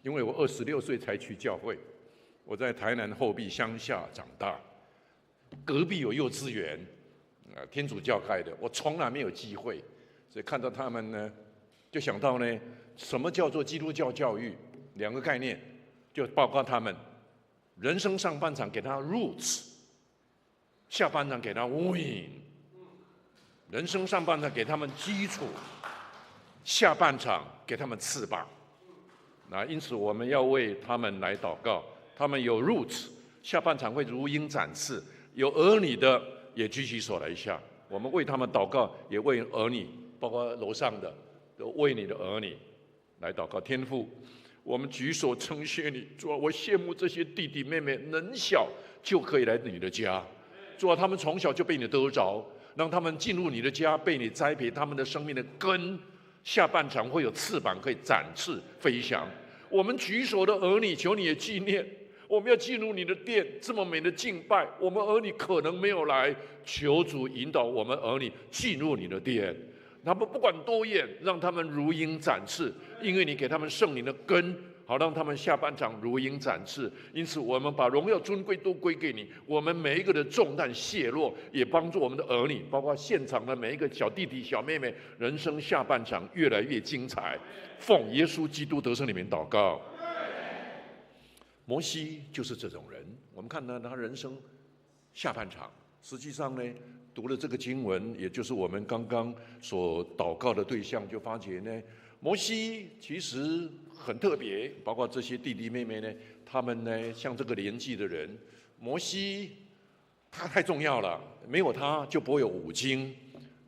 因为我26岁才去教会，我在台南后壁乡下长大，隔壁有幼稚园，天主教开的，我从来没有机会，所以看到他们呢，就想到呢，什么叫做基督教教育？两个概念，就包括他们人生上半场给他 roots， 下半场给他 wing。人生上半场给他们基础，下半场给他们翅膀。那因此我们要为他们来祷告，他们有 roots， 下半场会如鹰展翅；有儿女的也举起手来一下，我们为他们祷告，也为儿女，包括楼上的，都为你的儿女来祷告。天父，我们举手称谢你，主啊，我羡慕这些弟弟妹妹能小就可以来你的家，主啊，他们从小就被你得着。让他们进入你的家，被你栽培，他们的生命的根，下半场会有翅膀可以展翅飞翔。我们举手的儿女，求你也纪念，我们要进入你的殿，这么美的敬拜，我们儿女可能没有来，求主引导我们儿女进入你的殿。他们不管多远，让他们如鹰展翅，因为你给他们圣灵的根，好让他们下半场如鹰展翅。因此，我们把荣耀尊贵都归给你。我们每一个的重担卸落，也帮助我们的儿女，包括现场的每一个小弟弟、小妹妹，人生下半场越来越精彩。奉耶稣基督得胜里面祷告。摩西就是这种人，我们看到他人生下半场，实际上呢，读了这个经文，也就是我们刚刚所祷告的对象，就发觉呢，摩西其实很特别，包括这些弟弟妹妹呢，他们呢，像这个年纪的人，摩西他太重要了，没有他就不会有五经，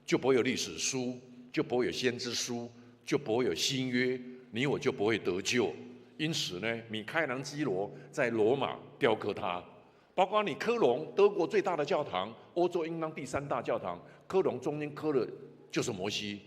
就不会有历史书，就不会有先知书，就不会有新约，你我就不会得救。因此呢，米开朗基罗在罗马雕刻他，包括你科隆，德国最大的教堂，欧洲应当第3大教堂，科隆中间刻的就是摩西。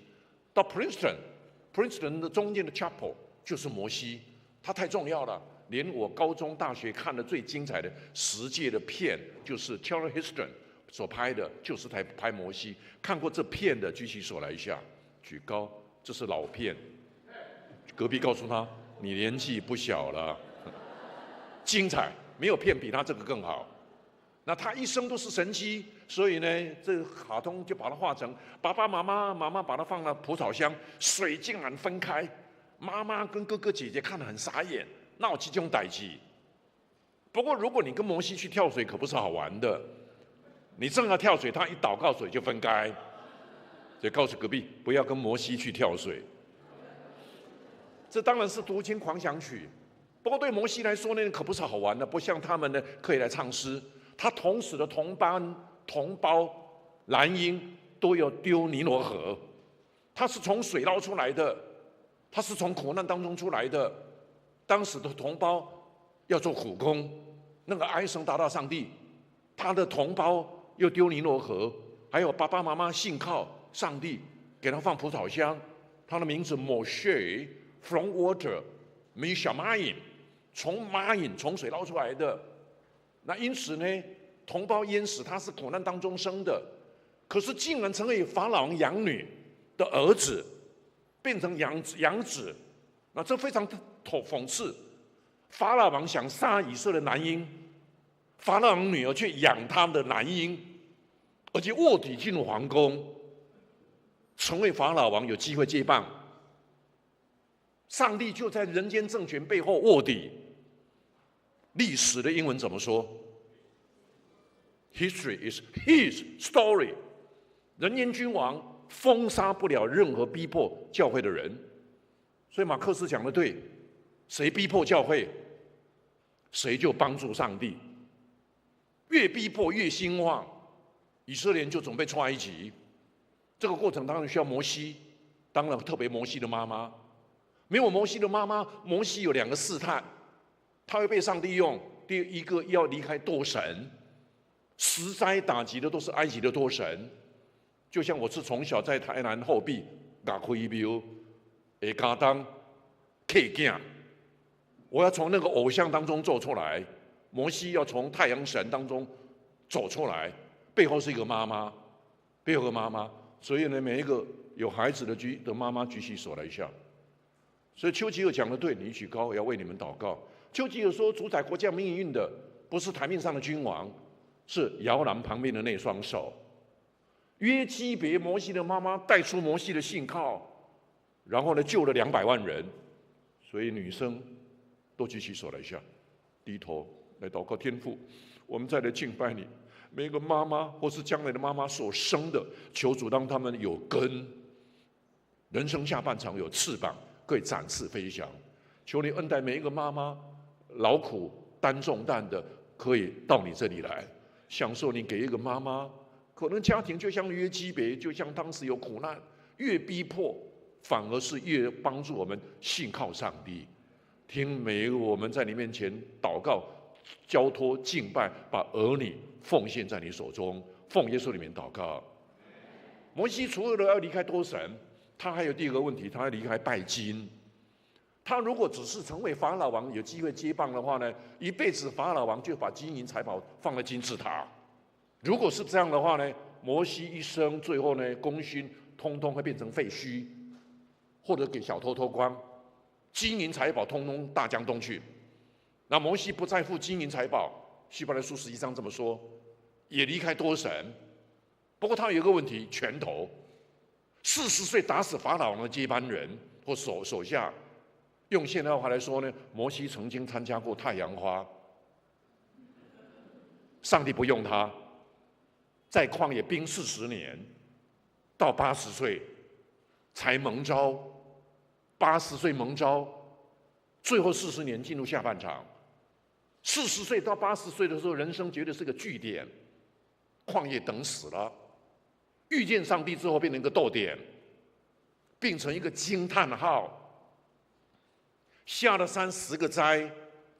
到 Princeton 的中间的 Chapel 就是摩西，他太重要了。连我高中、大学看的最精彩的10届的片，就是 Charlton Heston 所拍的，就是拍摩西。看过这片的举起手来一下，举高，这是老片。隔壁告诉他，你年纪不小了，精彩，没有片比他这个更好。那他一生都是神迹，所以呢，这个卡通就把它画成爸爸妈妈把它放到蒲草箱，水竟然分开，妈妈跟哥哥姐姐看得很傻眼，闹这种代志。不过如果你跟摩西去跳水，可不是好玩的。你正要跳水，他一祷告水就分开，所以告诉隔壁不要跟摩西去跳水。这当然是读经狂想曲，不过对摩西来说呢，可不是好玩的，不像他们呢可以来唱诗。他同时的同胞蓝鹰都要丢尼罗河，他是从水捞出来的，他是从苦难当中出来的。当时的同胞要做苦工，那个哀声达到上帝，他的同胞又丢尼罗河，还有爸爸妈妈信靠上帝，给他放葡萄香。他的名字 Moshe from water， Mishamayim， 从水捞出来的。那因此呢，同胞淹死，他是苦难当中生的，可是竟然成为法老王养女的儿子，变成养子。那这非常讽刺。法老王想杀以色列男婴，法老王女儿却养他的男婴，而且卧底进入皇宫，成为法老王，有机会接棒。上帝就在人间政权背后卧底。历史的英文怎么说？ History is his story。 人间君王封杀不了任何逼迫教会的人，所以马克思讲的对，谁逼迫教会，谁就帮助上帝。越逼迫越兴旺，以色列人就准备出埃及。这个过程当然需要摩西，当然特别摩西的妈妈。没有摩西的妈妈，摩西有2个试探，他会被上帝用。第一个要离开多神，10灾打击的都是埃及的多神。就像我是从小在台南后壁打开庙，会家当客囝，我要从那个偶像当中走出来。摩西要从太阳神当中走出来，背后是一个妈妈，背后有个妈妈。所以呢，每一个有孩子的妈妈举起手来一下。所以丘吉尔讲的对，你举高，我要为你们祷告。丘吉尔说，主宰国家命运的不是台面上的君王，是摇篮旁边的那双手。约基别摩西的妈妈带出摩西的信号，然后呢救了200万人，所以女生都举起手来下，低头来祷告天父，我们再来敬拜你。每一个妈妈或是将来的妈妈所生的，求主让他们有根，人生下半场有翅膀，可以展翅飞翔。求你恩待每一个妈妈，劳苦担重担的，可以到你这里来，享受你给一个妈妈。可能家庭就像约基别，就像当时有苦难，越逼迫，反而是越帮助我们信靠上帝。听每一个我们在你面前祷告、交托、敬拜，把儿女奉献在你手中，奉耶稣里面祷告。摩西除了要离开多神，他还有第二个问题，他要离开拜金。他如果只是成为法老王，有机会接棒的话呢，一辈子法老王就把金银财宝放在金字塔。如果是这样的话呢，摩西一生最后呢，功勋通通会变成废墟，或者给小偷偷光，金银财宝通通大江东去。那摩西不在乎金银财宝，希伯来书11章这么说，也离开多神。不过他有一个问题，拳头，40岁打死法老王的接班人或手下。用现代话来说呢，摩西曾经参加过太阳花，上帝不用他。在旷野冰40年，到80岁才蒙召，80岁蒙召，最后40年进入下半场。40岁到80岁的时候，人生觉得是个据点，旷野等死了。遇见上帝之后，变成一个逗点，变成一个惊叹号。下了30个灾，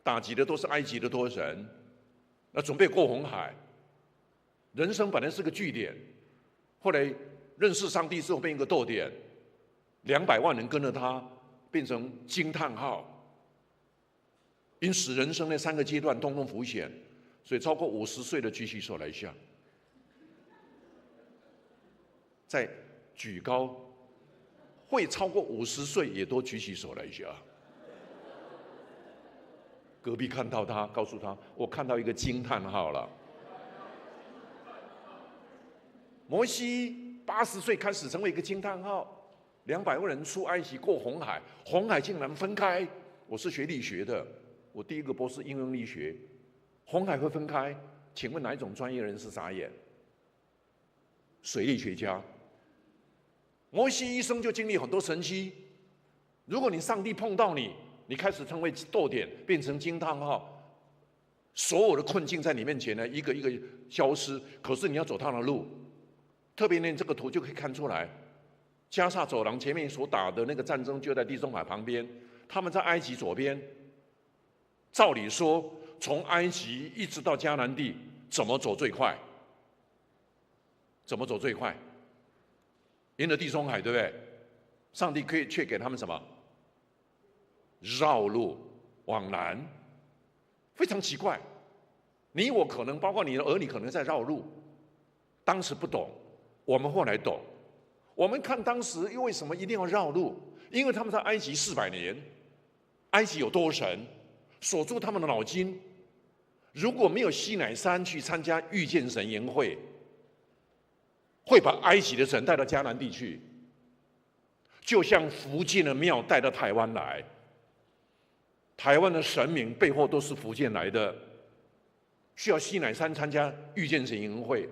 打击的都是埃及的多神，那准备过红海。人生本来是个据点，后来认识上帝之后变一个逗点，200万人跟着他，变成惊叹号。因此，人生那3个阶段通通浮现，所以超过50岁的举起手来下，再举高，会超过50岁也都举起手来下。隔壁看到他，告诉他：“我看到一个惊叹号了。”摩西80岁开始成为一个惊叹号，200万人出埃及过红海，红海竟然分开。我是学力学的，我第一个博士应用力学，红海会分开，请问哪一种专业人士傻眼？水力学家。摩西一生就经历很多神迹，如果你上帝碰到你，你开始成为逗点，变成惊叹号，所有的困境在你面前呢，一个一个消失。可是你要走他的路。特别呢，这个图就可以看出来，加萨走廊前面所打的那个战争就在地中海旁边，他们在埃及左边。照理说，从埃及一直到迦南地，怎么走最快？怎么走最快？沿着地中海，对不对？上帝却给他们什么？绕路往南，非常奇怪。你我可能，包括你的儿女，可能在绕路，当时不懂。我们后来懂，我们看当时为什么一定要绕路？因为他们在埃及400年，埃及有多神，锁住他们的脑筋。如果没有西乃山去参加遇见神宴会，会把埃及的神带到迦南地去，就像福建的庙带到台湾来。台湾的神明背后都是福建来的，需要西乃山参加遇见神宴会。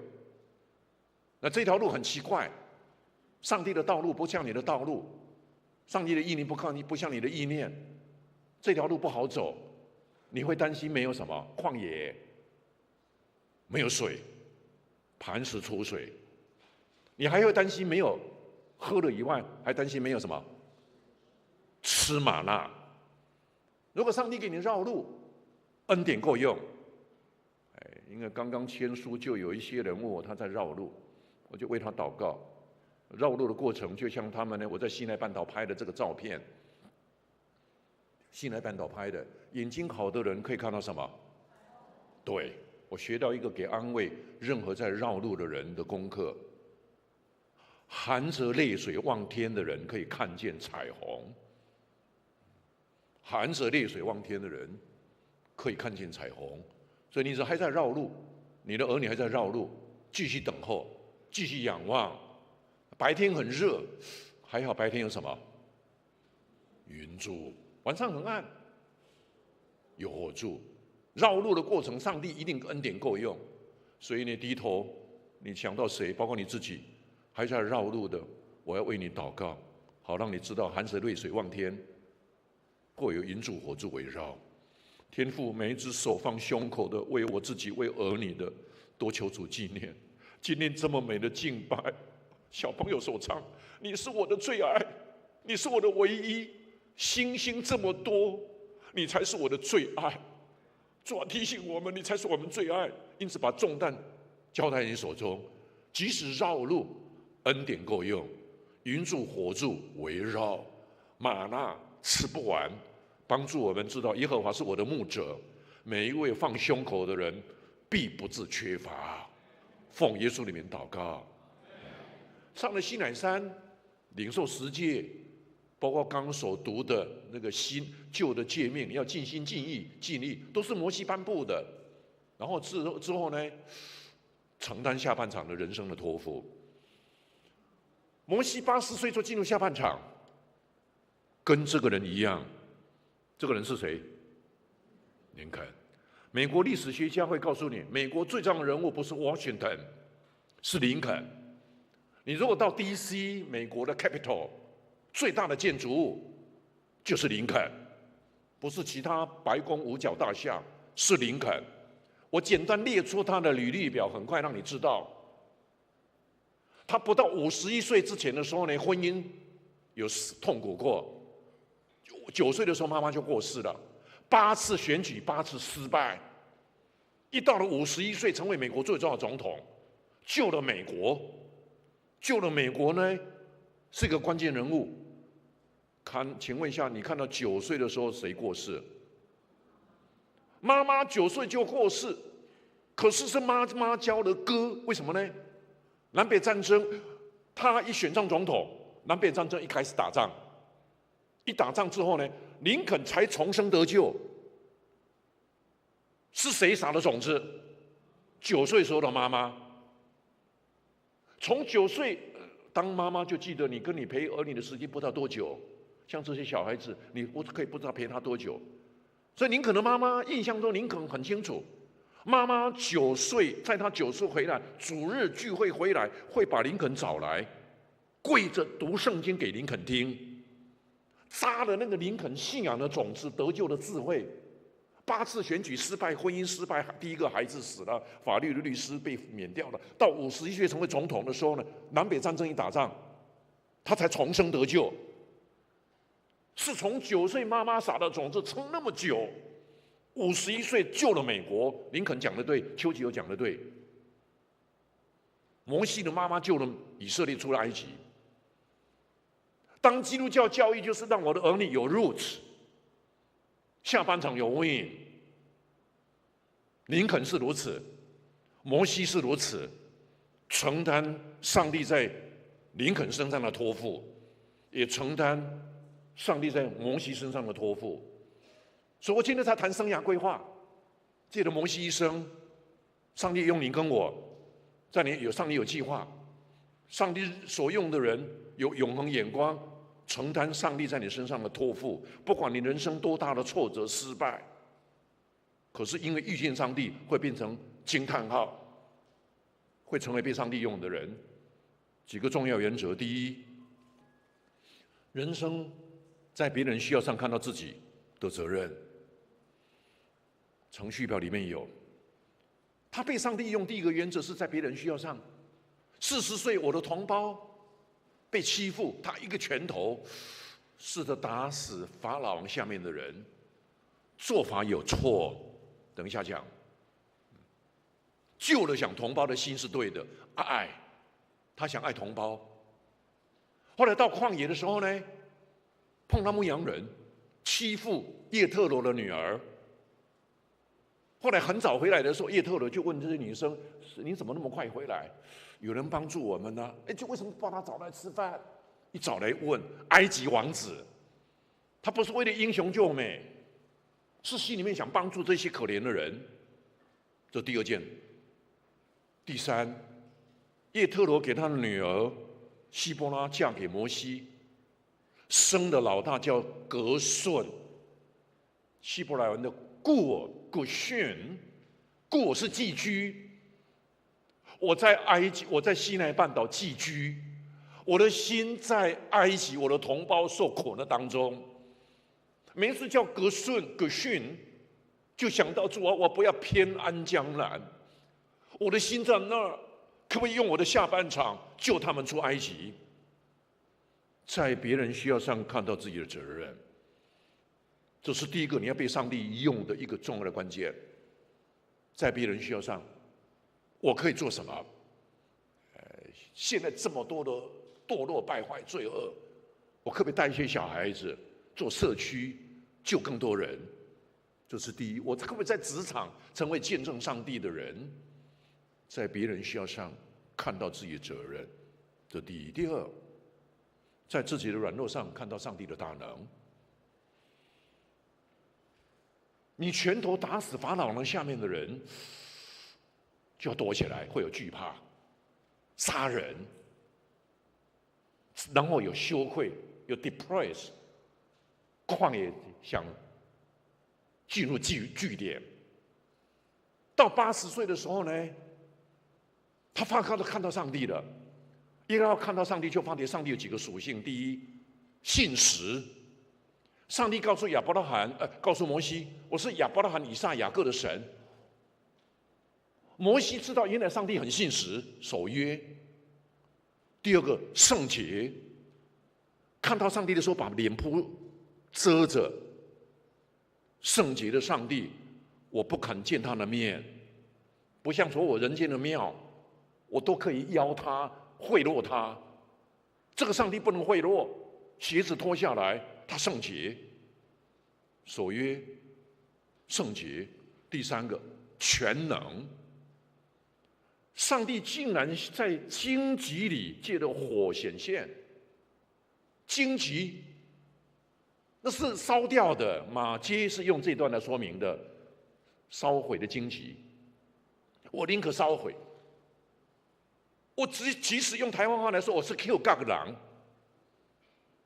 那这条路很奇怪，上帝的道路不像你的道路，上帝的意念不像你的意念，这条路不好走，你会担心没有什么旷野，没有水，磐石出水，你还会担心没有喝了以外，还担心没有什么吃玛纳。如果上帝给你绕路，恩典够用。因为刚刚签书就有一些人问我他在绕路。我就为他祷告，绕路的过程就像他们呢，我在西奈半岛拍的这个照片，西奈半岛拍的，眼睛好的人可以看到什么？对，我学到一个给安慰任何在绕路的人的功课，含着泪水望天的人可以看见彩虹。含着泪水望天的人可以看见彩虹。所以你还在绕路，你的儿女还在绕路，继续等候，继续仰望。白天很热，还好白天有什么？云柱。晚上很暗，有火柱。绕路的过程，上帝一定恩典够用。所以你低头，你想到谁？包括你自己，还在绕路的，我要为你祷告，好让你知道，含着泪水望天，或有云柱火柱围绕。天父，每一只手放胸口的，为我自己，为儿女的，多求主纪念。今天这么美的敬拜，小朋友所唱，你是我的最爱，你是我的唯一，星星这么多，你才是我的最爱。主啊，提醒我们，你才是我们最爱，因此把重担交在你手中。即使绕路，恩典够用，云柱火柱围绕，玛纳吃不完，帮助我们知道耶和华是我的牧者，每一位放胸口的人必不致缺乏。奉耶稣里面祷告。上了西乃山，领受十诫，包括刚所读的那个新旧的诫命，要尽心尽意尽力，都是摩西颁布的。然后之后呢，承担下半场的人生的托付。摩西80岁就进入下半场，跟这个人一样。这个人是谁？林肯。美国历史学家会告诉你，美国最重要的人物不是 Washington， 是林肯。你如果到 DC 美国的 Capital， 最大的建筑物就是林肯，不是其他白宫五角大厦，是林肯。我简单列出他的履历表，很快让你知道。他不到51岁之前的时候呢，婚姻有痛苦过。9岁的时候，妈妈就过世了。8次选举，8次失败。一到了51岁，成为美国最重要的总统，救了美国。救了美国呢，是一个关键人物。请问一下，你看到9岁的时候谁过世？妈妈9岁就过世，可是是妈妈教的歌，为什么呢？南北战争，他一选上总统，南北战争一开始打仗，一打仗之后呢，林肯才重生得救。是谁撒的种子？9岁时候的妈妈。从9岁当妈妈就记得，你跟你陪儿女的时间不知道多久。像这些小孩子，你可以不知道陪他多久。所以林肯的妈妈印象中，林肯很清楚，妈妈9岁，在他9岁回来，主日聚会回来，会把林肯找来，跪着读圣经给林肯听，扎了那个林肯信仰的种子，得救的智慧。8次选举失败，婚姻失败，第一个孩子死了，法律的律师被免掉了。到51岁成为总统的时候呢，南北战争一打仗，他才重生得救。是从9岁妈妈撒的种子撑那么久，51岁救了美国。林肯讲的对，丘吉尔讲的对。摩西的妈妈救了以色列出了埃及。当基督教教育就是让我的儿女有 roots， 下半场有 win。林肯是如此，摩西是如此，承担上帝在林肯身上的托付，也承担上帝在摩西身上的托付。所以我今天在谈生涯规划，借着摩西一生，上帝用你跟我，上帝有计划，上帝所用的人有永恒眼光，承担上帝在你身上的托付。不管你人生多大的挫折失败，可是因为遇见上帝，会变成惊叹号，会成为被上帝用的人。几个重要原则：第一，人生在别人需要上看到自己的责任。程序表里面有，他被上帝用第一个原则是在别人需要上。40岁，我的同胞被欺负，他一个拳头试着打死法老王下面的人，做法有错，等一下讲。救了想同胞的心是对的，爱，他想爱同胞。后来到旷野的时候呢，碰到牧羊人欺负叶特罗的女儿。后来很早回来的时候，叶特罗就问这些女生：“你怎么那么快回来？有人帮助我们呢？就为什么把他找来吃饭？”一找来问埃及王子，他不是为了英雄救美，是心里面想帮助这些可怜的人。这第二件。第三，叶特罗给他的女儿希波拉嫁给摩西，生的老大叫格顺，希伯来文的故尔 Gershon， 故尔是寄居。我在埃及，我在西奈半岛寄居，我的心在埃及，我的同胞受苦的当中。每次叫格顺，就想到主啊，我不要偏安江南，我的心在那儿，可不可以用我的下半场救他们出埃及？在别人需要上看到自己的责任，这是第一个你要被上帝用的一个重要的关键。在别人需要上，我可以做什么？现在这么多的堕落、败坏、罪恶，我可不可以带一些小孩子做社区，救更多人？这是第一。我可不可以在职场成为见证上帝的人？在别人需要上看到自己的责任，这第一。第二，在自己的软弱上看到上帝的大能。你拳头打死法老王下面的人，就要躲起来，会有惧怕、杀人，然后有羞愧，有 depress， 旷野想进入据点。到80岁的时候呢，他看到上帝了。因为要看到上帝，就发觉上帝有几个属性。第一，信实。上帝告诉亚伯拉罕，告诉摩西，我是亚伯拉罕、以撒、雅各的神。摩西知道，原来上帝很信实，守约。第二个，圣洁。看到上帝的时候，把脸铺遮着。圣洁的上帝，我不肯见他的面，不像说我人间的庙，我都可以邀他、贿赂他。这个上帝不能贿赂，鞋子脱下来，他圣洁、守约、圣洁。第三个，全能。上帝竟然在荆棘里借着火显现。荆棘那是烧掉的，马街是用这段来说明的，烧毁的荆棘。我宁可烧毁。我即使用台湾话来说，我是 Q 杠狼，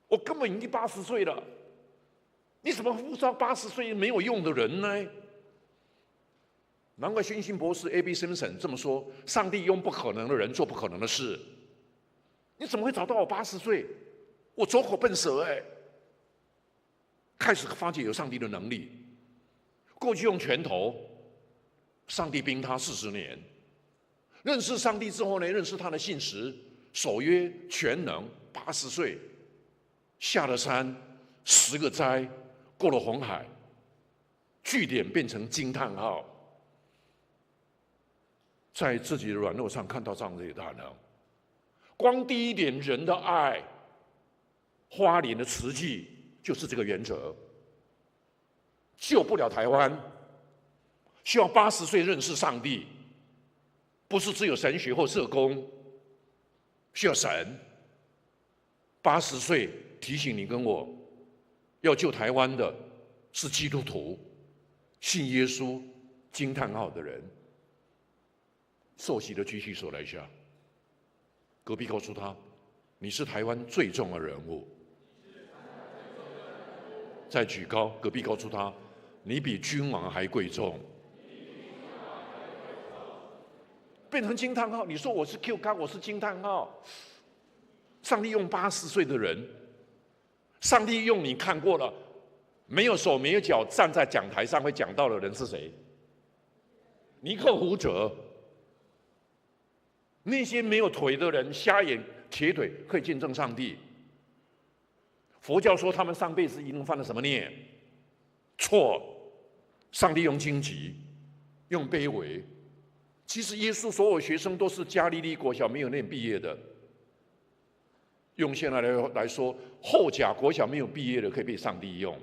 我根本已经80岁了，你怎么呼召80岁没有用的人呢？难怪宣信博士 A.B. Simpson 这么说：上帝用不可能的人做不可能的事。你怎么会找到我80岁？我走口笨舌开始发觉有上帝的能力。过去用拳头，上帝兵他40年。认识上帝之后呢，认识他的信实、守约、全能。80岁下了山，10个灾，过了红海，据点变成惊叹号。在自己的软弱上看到上帝的大能。光第一点，人的爱，花莲的慈济就是这个原则。救不了台湾，需要80岁认识上帝。不是只有神学或社工，需要神。80岁提醒你跟我，要救台湾的是基督徒，信耶稣惊叹号的人。受洗的举起手来一下。隔壁告诉他，你是台湾最重要的人物。再举高，隔壁告诉他，你比君王还贵重。变成惊叹号，你说我是 Q 咖，我是惊叹号。上帝用80岁的人，上帝用你看过了，没有手没有脚站在讲台上会讲到的人是谁？尼克胡哲。那些没有腿的人，瞎眼、瘸腿，可以见证上帝。佛教说他们上辈子一定犯了什么孽？错，上帝用荆棘，用卑微。其实耶稣所有学生都是加利利国小没有念毕业的。用现在来说，后甲国小没有毕业的可以被上帝用。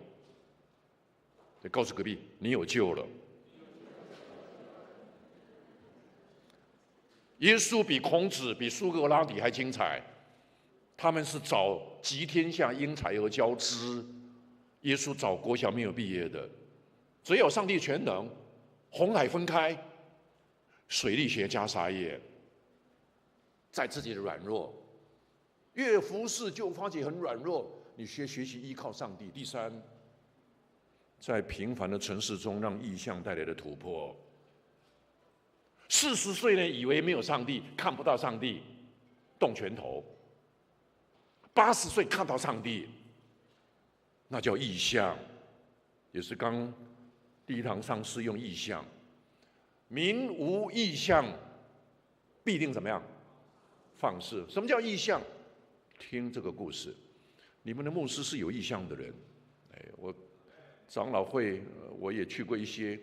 告诉隔壁，你有救了。耶稣比孔子、比苏格拉底还精彩，他们是找集天下英才而教之。耶稣找国小没有毕业的，只有上帝全能，红海分开，水力学加撒野，在自己的软弱，越服侍就发觉很软弱，你学习依靠上帝。第三，在平凡的城市中，让异象带来的突破。40岁呢，以为没有上帝，看不到上帝，动拳头。80岁看到上帝，那叫异象，也是刚第一堂上是用异象。民无异象，必定怎么样？放肆。什么叫异象？听这个故事。你们的牧师是有异象的人，我长老会我也去过一些，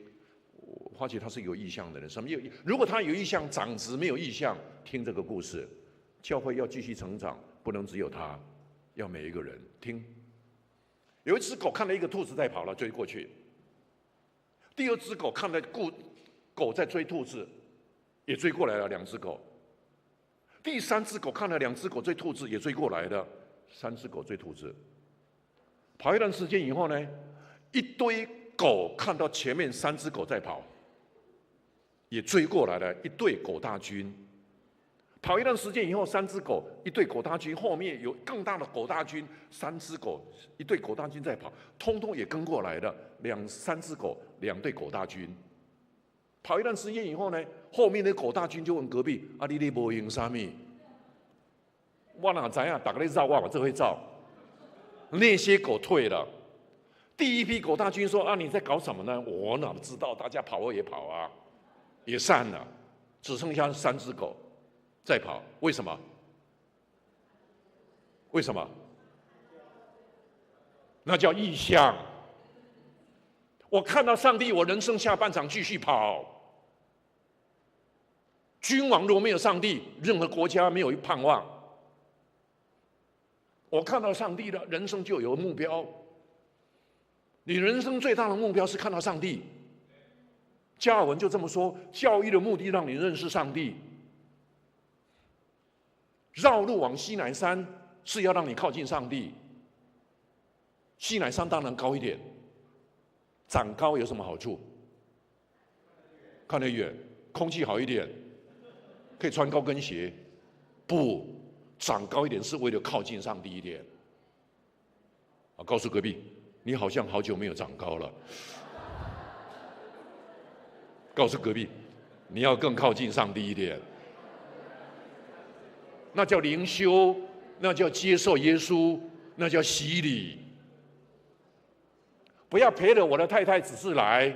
我发觉他是有异象的人。什么有？如果他有异象，长子没有异象，听这个故事，教会要继续成长，不能只有他，要每一个人听。有一只狗看到一个兔子在跑了，追过去。第二只狗看到狗在追兔子，也追过来了，2只狗。第3只狗看到2只狗追兔子，也追过来了，3只狗追兔子。跑一段时间以后呢，一堆狗看到前面3只狗在跑，也追过来了，一队狗大军。跑一段时间以后，3只狗，一队狗大军，后面有更大的狗大军，3只狗，一队狗大军在跑，通通也跟过来了，3只狗，2队狗大军。跑一段时间以后呢，后面的狗大军就问隔壁：“啊，你无用啥物？我哪知啊？大家在绕我，这会绕。”那些狗退了。第一批狗大军说：“啊，你在搞什么呢？”我哪知道？大家跑我也跑啊，也散了，只剩下3只狗在跑。为什么？为什么？那叫异象。我看到上帝，我人生下半场继续跑。君王若没有上帝，任何国家没有盼望。我看到上帝的人生就有目标。你人生最大的目标是看到上帝。加尔文就这么说：教育的目的让你认识上帝。绕路往西乃山是要让你靠近上帝。西乃山当然高一点，长高有什么好处？看得远，空气好一点，可以穿高跟鞋。不，长高一点是为了靠近上帝一点。告诉隔壁，你好像好久没有长高了。告诉隔壁，你要更靠近上帝一点。那叫灵修，那叫接受耶稣，那叫洗礼。不要陪着我的太太只是来，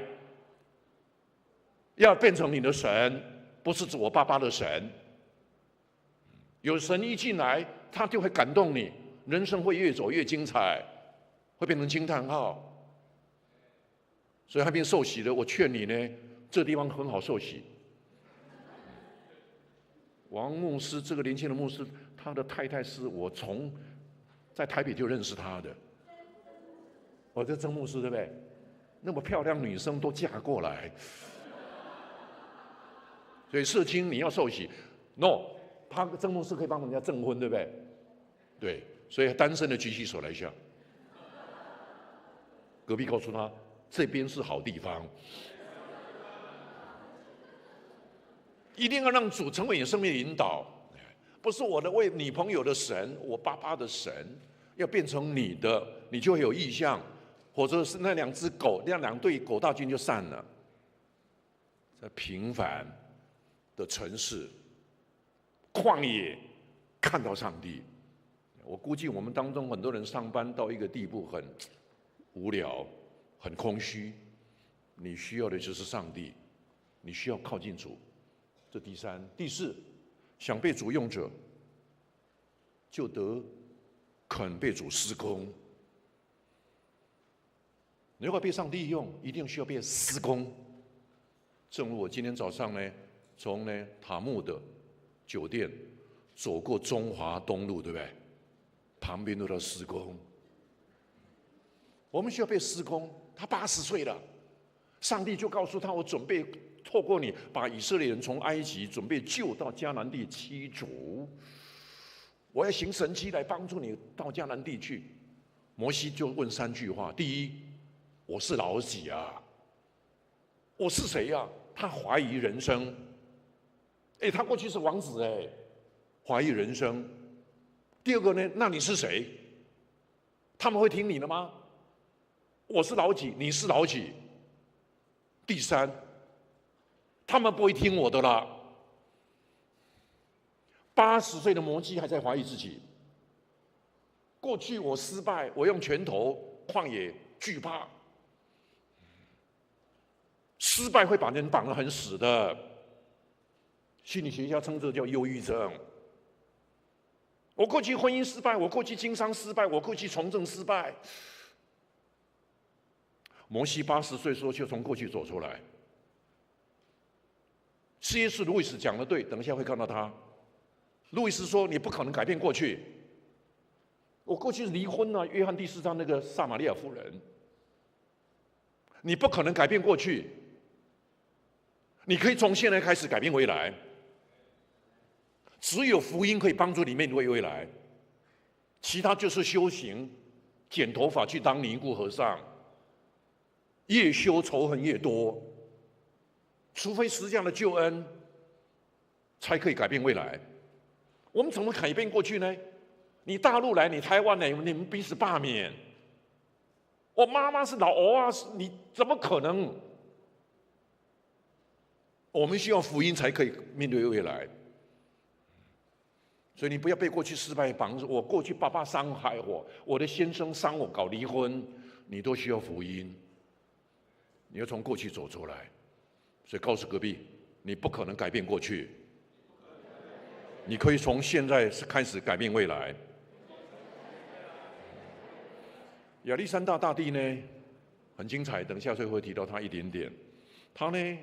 要变成你的神，不是指我爸爸的神。有神一进来，他就会感动你，人生会越走越精彩，会变成惊叹号。所以还没受洗的，我劝你呢，这地方很好受洗。王牧师这个年轻的牧师，他的太太是我从在台北就认识他的。我这曾牧师对不对？那么漂亮女生都嫁过来，所以社青你要受洗 ，no， 他曾牧师可以帮人家证婚，对不对？对，所以单身的举起手来一下。隔壁告诉他，这边是好地方。一定要让主成为你生命的引导，不是我的为女朋友的神，我爸爸的神，要变成你的，你就会有异象，或者是那2只狗，那2队狗大军就散了。在平凡的城市、旷野看到上帝，我估计我们当中很多人上班到一个地步很无聊、很空虚，你需要的就是上帝，你需要靠近主。这第3、第4，想被主用者，就得肯被主施工。你如果被上帝用，一定需要被施工。正如我今天早上呢，从塔木的酒店走过中华东路，对不对？旁边都在施工。我们需要被施工。他80岁了，上帝就告诉他：“我准备透过你，把以色列人从埃及准备救到迦南地7族。我要行神迹来帮助你到迦南地去。摩西就问3句话：第一，我是老几啊？我是谁呀？他怀疑人生。他过去是王子怀疑人生。第二个呢？那你是谁？他们会听你的吗？我是老几，你是老几？第三，他们不会听我的啦。80岁的摩西还在怀疑自己。过去我失败，我用拳头旷野惧怕。失败会把人绑得很死的，心理学家称这叫忧郁症。我过去婚姻失败，我过去经商失败，我过去从政失败。摩西80岁时候就从过去走出来。C.S. 路易斯讲的对，等一下会看到他。路易斯说：“你不可能改变过去。我过去离婚了，约翰第4章那个撒玛利亚妇人，你不可能改变过去。你可以从现在开始改变未来。只有福音可以帮助你面对未来，其他就是修行，剪头发去当尼姑和尚，越修仇恨越多。除非实际上的救恩，才可以改变未来。我们怎么改变过去呢？你大陆来，你台湾来，你们彼此罢免。我妈妈是老欧啊，你怎么可能？我们需要福音才可以面对未来。所以你不要被过去失败绑住。我过去爸爸伤害我，我的先生伤我，搞离婚，你都需要福音。你要从过去走出来。所以告诉隔壁，你不可能改变过去，你可以从现在开始改变未来。亚历山大大帝呢，很精彩，等一下会提到他一点点。他呢，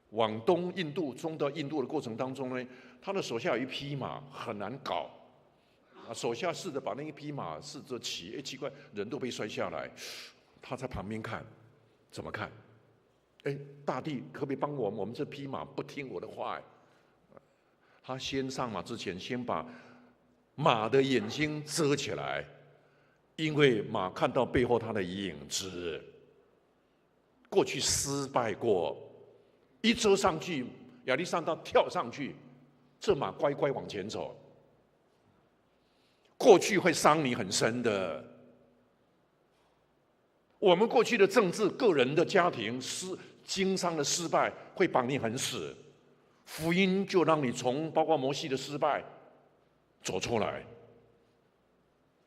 往东印度，中到印度的过程当中呢，他的手下有一匹马很难搞，手下试着把那一匹马试着骑，奇怪，人都被摔下来。他在旁边看，怎么看？大帝可不可以帮我们？我们这匹马不听我的话。他先上马之前，先把马的眼睛遮起来，因为马看到背后他的影子。过去失败过，一遮上去，亚历山大跳上去，这马乖乖往前走。过去会伤你很深的。我们过去的政治、个人的家庭经商的失败，会绑你很死。福音就让你从包括摩西的失败走出来。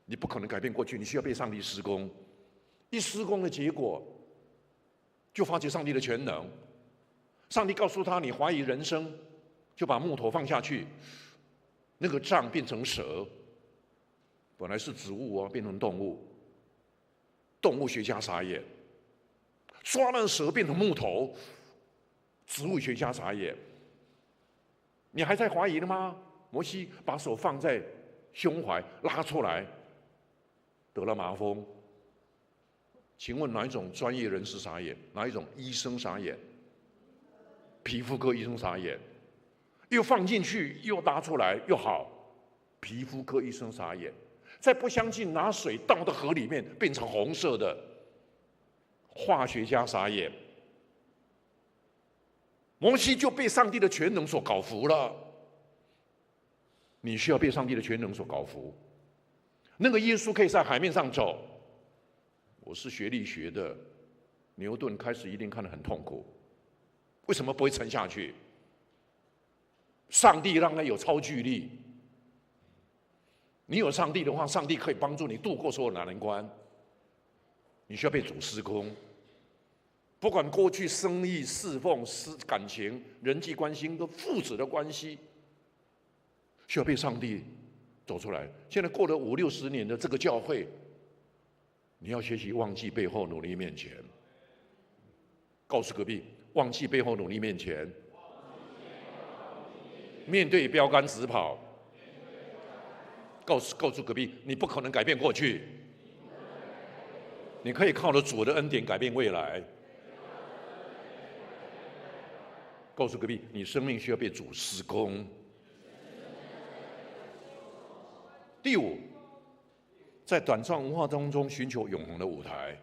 你不可能改变过去，你需要被上帝施工。一施工的结果，就发觉上帝的全能。上帝告诉他：“你怀疑人生，就把木头放下去，那个杖变成蛇，本来是植物变成动物。动物学家傻眼，抓那个蛇变成木头，植物学家傻眼。你还在怀疑了吗？”摩西把手放在胸怀，拉出来，得了麻风。请问哪一种专业人士傻眼？哪一种医生傻眼？皮肤科医生傻眼。又放进去，又拉出来，又好，皮肤科医生傻眼。再不相信，拿水倒到河里面变成红色的，化学家傻眼。摩西就被上帝的全能所搞服了。你需要被上帝的全能所搞服。那个耶稣可以在海面上走。我是学力学的，牛顿开始一定看得很痛苦。为什么不会沉下去？上帝让他有超距力。你有上帝的话，上帝可以帮助你度过所有难关。你需要被主施工。不管过去生意、侍奉、感情、人际关系都父子的关系，需要被上帝走出来。现在过了50、60年的这个教会，你要学习忘记背后，努力面前。告诉隔壁，忘记背后，努力面前。面对标杆直跑。告诉隔壁，你不可能改变过去，你可以靠着主的恩典改变未来。告诉隔壁，你生命需要被主施工。第五，在短暂文化当中寻求永恒的舞台，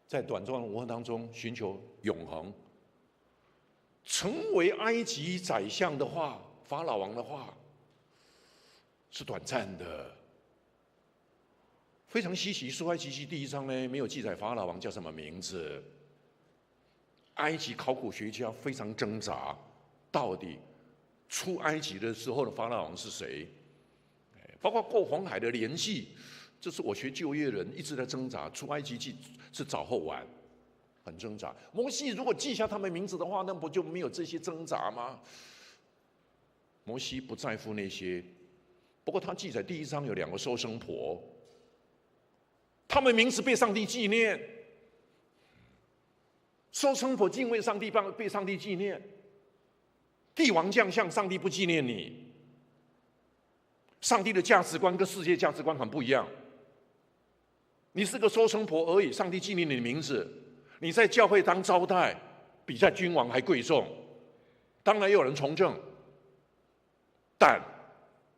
在短暂文化当中寻求永恒。成为埃及宰相的话，法老王的话，是短暂的。非常稀奇，出埃及记第1章呢，没有记载法老王叫什么名字。埃及考古学家非常挣扎，到底出埃及的时候的法老王是谁？包括过红海的联系，这是我学旧约人一直在挣扎。出埃及记是早后晚，很挣扎。摩西如果记下他们名字的话，那不就没有这些挣扎吗？摩西不在乎那些，不过他记载第1章有2个收生婆，他们名字被上帝纪念。收生婆敬畏上帝，被上帝纪念；帝王将相，上帝不纪念你。上帝的价值观跟世界价值观很不一样。你是个收生婆而已，上帝纪念你的名字。你在教会当招待，比在君王还贵重。当然也有人从政，但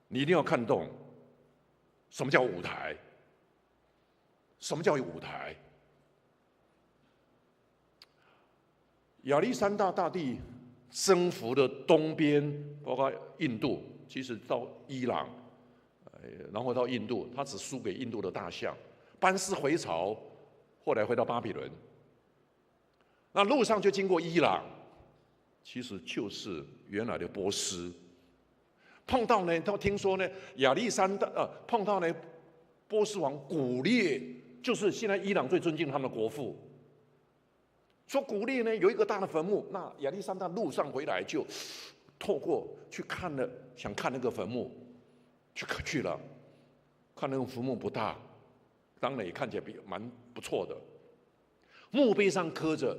你一定要看懂什么叫舞台。什么叫舞台？亚历山大大帝征服的东边，包括印度，其实到伊朗，然后到印度，他只输给印度的大象。班师回朝，后来回到巴比伦。那路上就经过伊朗，其实就是原来的波斯。碰到呢，他听说呢，亚历山大碰到呢，波斯王古列，就是现在伊朗最尊敬他们的国父。说古列呢有一个大的坟墓，那亚历山大路上回来就透过去看了，想看那个坟墓，去了，看那个坟墓不大，当然也看起来蛮不错的。墓碑上刻着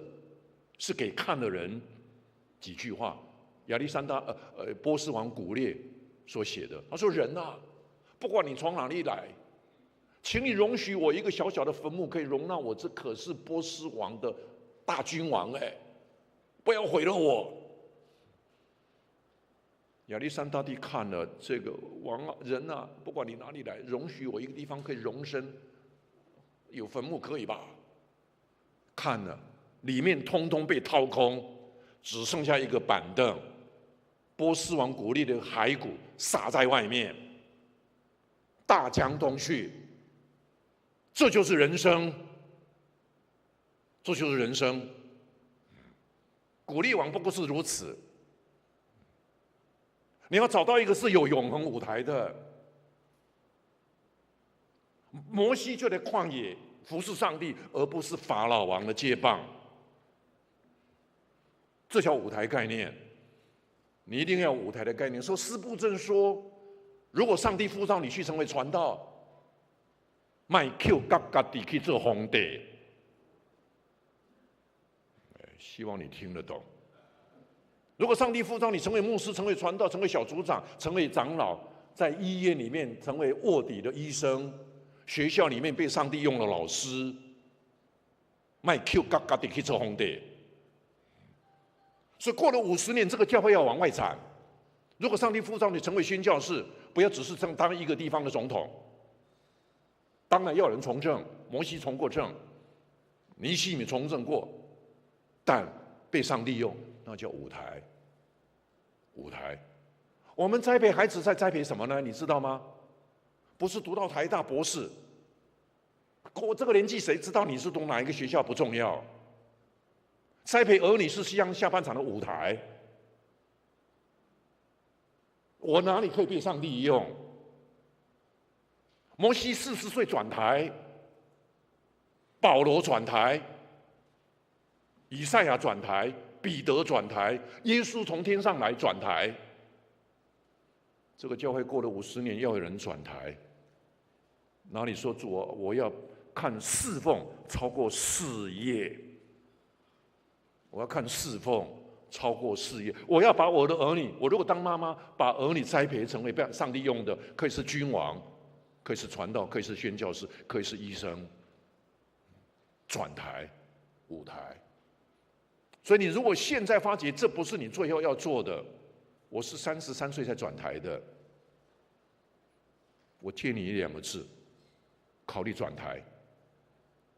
是给看的人几句话，亚历山大波斯王古列所写的。他说：“人啊，不管你从哪里来，请你容许我一个小小的坟墓可以容纳我，这可是波斯王的大君王不要毁了我。”亚历山大帝看了这个人啊，不管你哪里来，容许我一个地方可以容身，有坟墓可以吧？看了，里面通通被掏空，只剩下一个板凳，波斯王古列的骸骨撒在外面，大江东去。这就是人生，这就是人生。古列王不过是如此。你要找到一个是有永恒舞台的。摩西就在旷野服侍上帝，而不是法老王的接棒。这叫舞台概念。你一定要有舞台的概念。说司布真说，如果上帝呼召你去成为传道，卖 Q 家己去做皇帝。希望你听得懂。如果上帝呼召你成为牧师、成为传道、成为小组长、成为长老，在医院里面成为卧底的医生，学校里面被上帝用的老师，卖 Q 家己去做皇帝。所以过了50年，这个教会要往外展。如果上帝呼召你成为宣教士，不要只是当一个地方的总统。当然要有人从政，摩西从过政，尼希米从政过，但被上帝用，那叫舞台。舞台，我们栽培孩子在栽培什么呢？你知道吗？不是读到台大博士。我这个年纪，谁知道你是读哪一个学校不重要。栽培儿女是下半场的舞台。我哪里可以被上帝用？摩西40岁转台，保罗转台，以赛亚转台，彼得转台，耶稣从天上来转台。这个教会过了50年，要有人转台。哪里说主，我要看侍奉超过事业，我要看侍奉超过事业。我要把我的儿女，我如果当妈妈，把儿女栽培成为被上帝用的，可以是君王，可以是传道，可以是宣教士，可以是医生。转台，舞台。所以你如果现在发觉这不是你最后要做的，我是33岁才转台的，我建议你2个字：考虑转台。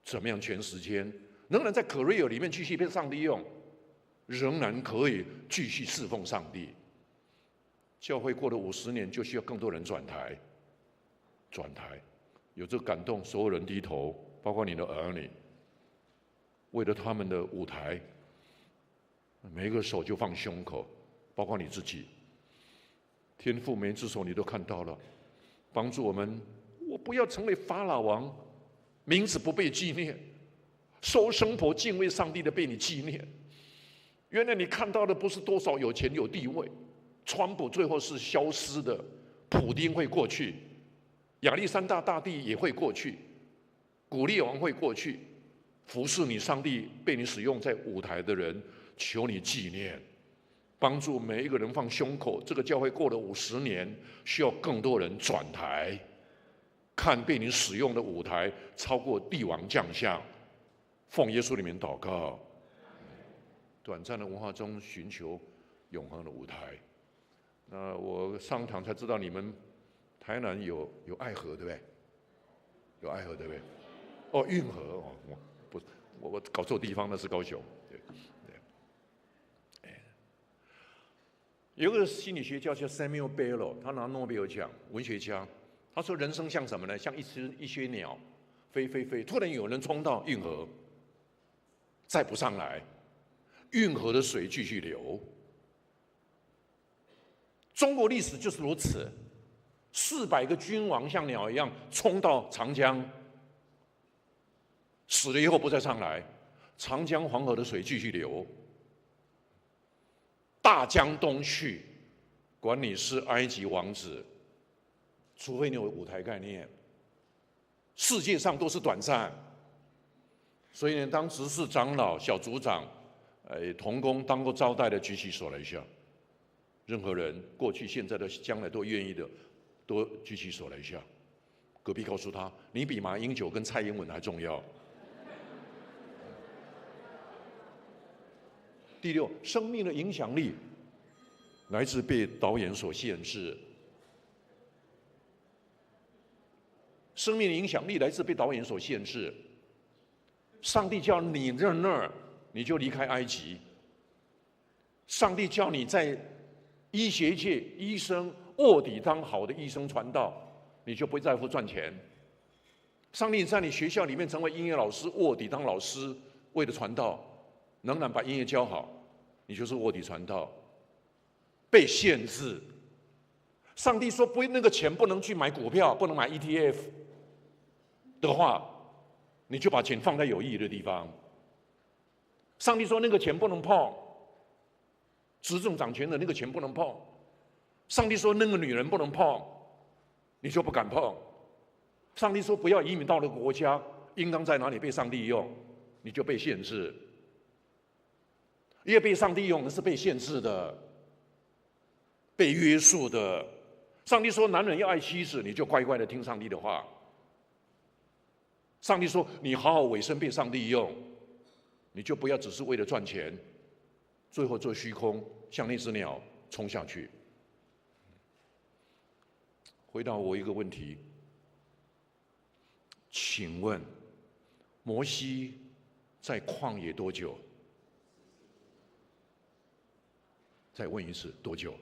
怎么样全时间，仍然在 career 里面继续被上帝用，仍然可以继续侍奉上帝。教会过了50年，就需要更多人转台。转台，有这个感动，所有人低头，包括你的儿女，为了他们的舞台，每一个手就放胸口，包括你自己。天父每一只手你都看到了，帮助我们，我不要成为法老王，名字不被纪念，收生婆敬畏上帝的被你纪念。原来你看到的不是多少有钱有地位，川普最后是消失的，普丁会过去，亚历山大大帝也会过去，古列王会过去，服侍你上帝被你使用在舞台的人，求你纪念，帮助每一个人放胸口。这个教会过了50年，需要更多人转台，看被你使用的舞台超过帝王将相。奉耶稣的名祷告。短暂的文化中寻求永恒的舞台。那我上堂才知道你们台南有爱河，对不对？有爱河，对不对？哦，运河哦，我搞错地方，那是高雄。对。有一个心理学家叫 Samuel Bellow， 他拿诺贝尔奖，文学家。他说人生像什么呢？像一些鸟飞，突然有人冲到运河，再不上来，运河的水继续流。中国历史就是如此，400个君王像鸟一样冲到长江，死了以后不再上来，长江黄河的水继续流。大江东去，管你是埃及王子，除非你有舞台概念，世界上都是短暂。所以呢，当执事长老、小组长、同工当过招待的，举起手来一下。任何人，过去、现在的、将来都愿意的，都举起手来一下。隔壁告诉他，你比马英九跟蔡英文还重要。第6，生命的影响力来自被导演所限制。生命的影响力来自被导演所限制。上帝叫你在那儿，你就离开埃及。上帝叫你在医学界医生卧底当好的医生传道，你就不会在乎赚钱。上帝在你学校里面成为音乐老师，卧底当老师，为了传道，仍然把音乐教好，你就是卧底传道。被限制，上帝说不，那个钱不能去买股票，不能买 ETF 的话，你就把钱放在有意义的地方。上帝说那个钱不能碰，执政掌权的那个钱不能碰。上帝说那个女人不能碰，你就不敢碰。上帝说不要移民到了国家，应当在哪里被上帝用，你就被限制。因为被上帝用的是被限制的，被约束的。上帝说男人要爱妻子，你就乖乖的听上帝的话。上帝说你好好委身被上帝用，你就不要只是为了赚钱，最后做虚空，像那只鸟冲下去。回答我一个问题，请问摩西在旷野多久？再问一次，多久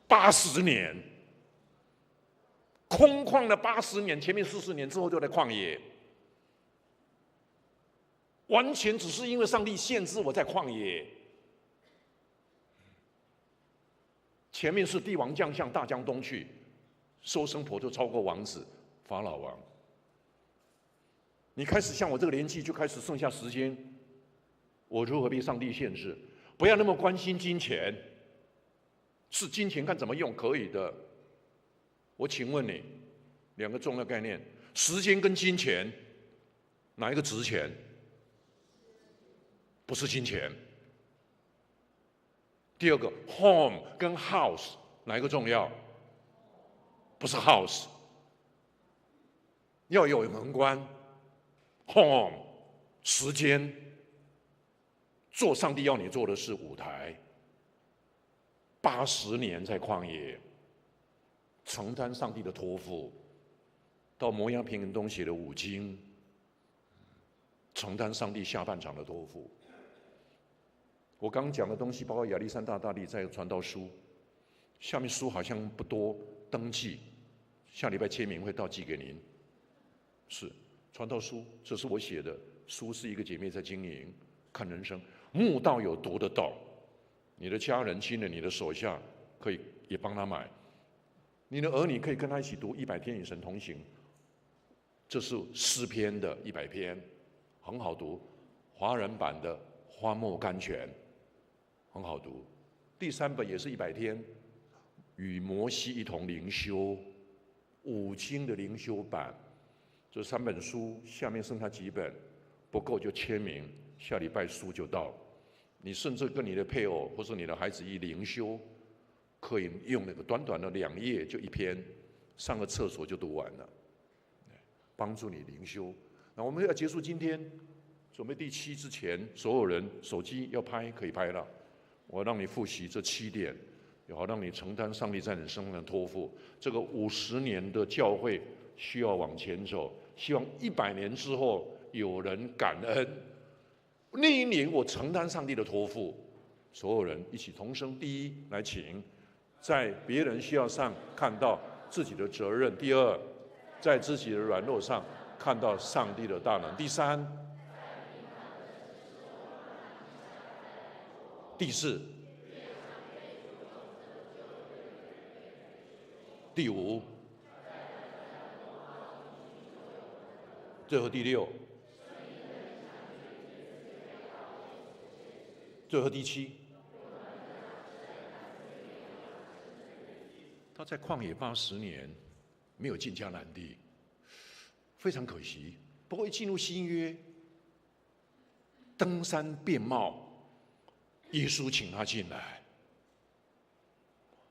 ？80年。空旷了80年，前面40年之后就在旷野，完全只是因为上帝限制我在旷野。前面是帝王将相，大江东去，收生婆就超过王子法老王。你开始像我这个年纪，就开始剩下时间，我如何被上帝限制？不要那么关心金钱，是金钱看怎么用，可以的。我请问你2个重要概念：时间跟金钱，哪一个值钱？不是金钱。第2个 ，home 跟 house 哪一个重要？不是 house。要有宏观 ，home 时间，做上帝要你做的是舞台。80年在旷野。承担上帝的托付，到摩押平原东写了5经，承担上帝下半场的托付。我刚刚讲的东西，包括亚历山大大帝在传道书，下面书好像不多，登记，下礼拜签名会到寄给您。是传道书，这是我写的书，是一个姐妹在经营。看人生，慕道有读的道，你的家人、亲人、你的手下可以也帮他买，你的儿女可以跟他一起读100天与神同行。这是诗篇的100篇，很好读，华人版的花木甘泉，很好读。第3本也是100天，与摩西一同灵修，5经的灵修版。这3本书下面剩下几本，不够就签名，下礼拜书就到。你甚至跟你的配偶或是你的孩子一灵修，可以用那个短短的2页就1篇，上个厕所就读完了，帮助你灵修。那我们要结束今天，准备第7之前，所有人手机要拍可以拍了。我让你复习这7点，也好让你承担上帝在你身上的托付。这个50年的教会需要往前走，希望100年之后有人感恩。那一年我承担上帝的托付，所有人一起同声：第一，来请在别人需要上看到自己的责任；第二，在自己的软弱上看到上帝的大能；第三，第四，第5，最后第6，最后第7。他在旷野80年，没有进迦南地，非常可惜。不过一进入新约，登山变貌，耶稣请他进来。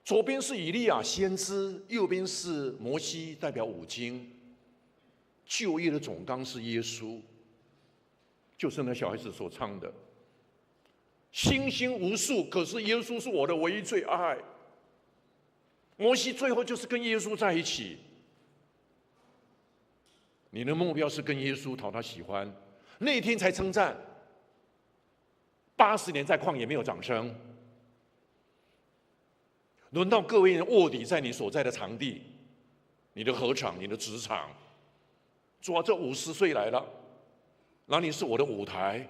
左边是以利亚先知，右边是摩西，代表5经。旧约的总纲是耶稣，就是那小孩子所唱的。星星无数，可是耶稣是我的唯一最爱。摩西最后就是跟耶稣在一起。你的目标是跟耶稣讨他喜欢，那一天才称赞。80年在旷野没有掌声，轮到各位人卧底在你所在的场地，你的合场、你的职场。主啊，这50岁来了，哪里是我的舞台？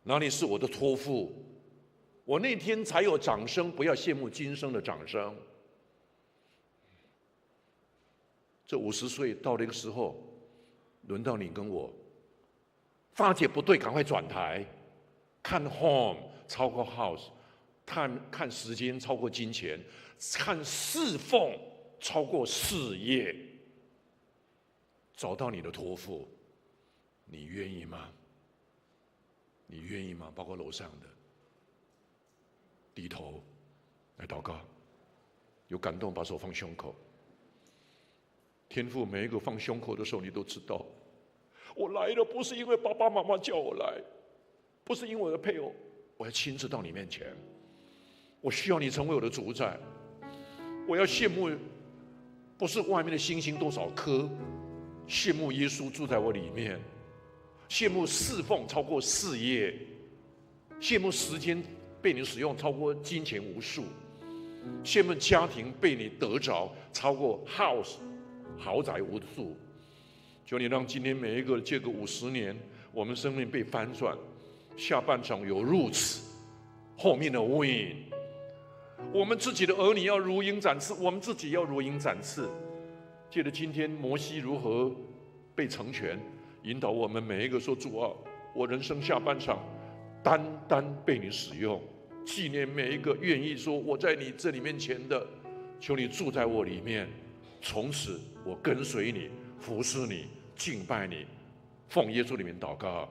哪里是我的托付？我那天才有掌声，不要羡慕今生的掌声。这50岁到了一个时候，轮到你跟我，发觉不对，赶快转台，看 home 超过 house， 看时间超过金钱，看侍奉超过事业，找到你的托付，你愿意吗？你愿意吗？包括楼上的，低头来祷告，有感动把手放胸口。天父，每一个放胸口的时候，你都知道，我来了不是因为爸爸妈妈叫我来，不是因为我的配偶，我要亲自到你面前。我需要你成为我的主宰。我要羡慕，不是外面的星星多少颗，羡慕耶稣住在我里面。羡慕侍奉超过事业，羡慕时间被你使用超过金钱无数，羡慕家庭被你得着超过 house 豪宅无数。求你让今天每一个借个50年，我们生命被翻转，下半场有 roots， 后面的 win。我们自己的儿女要如鹰展翅，我们自己要如鹰展翅。借着今天摩西如何被成全，引导我们每一个说：主啊，我人生下半场单单被你使用，纪念每一个愿意说我在你这里面前的，求你住在我里面，从此我跟随你，服侍你，敬拜你，奉耶稣里面祷告。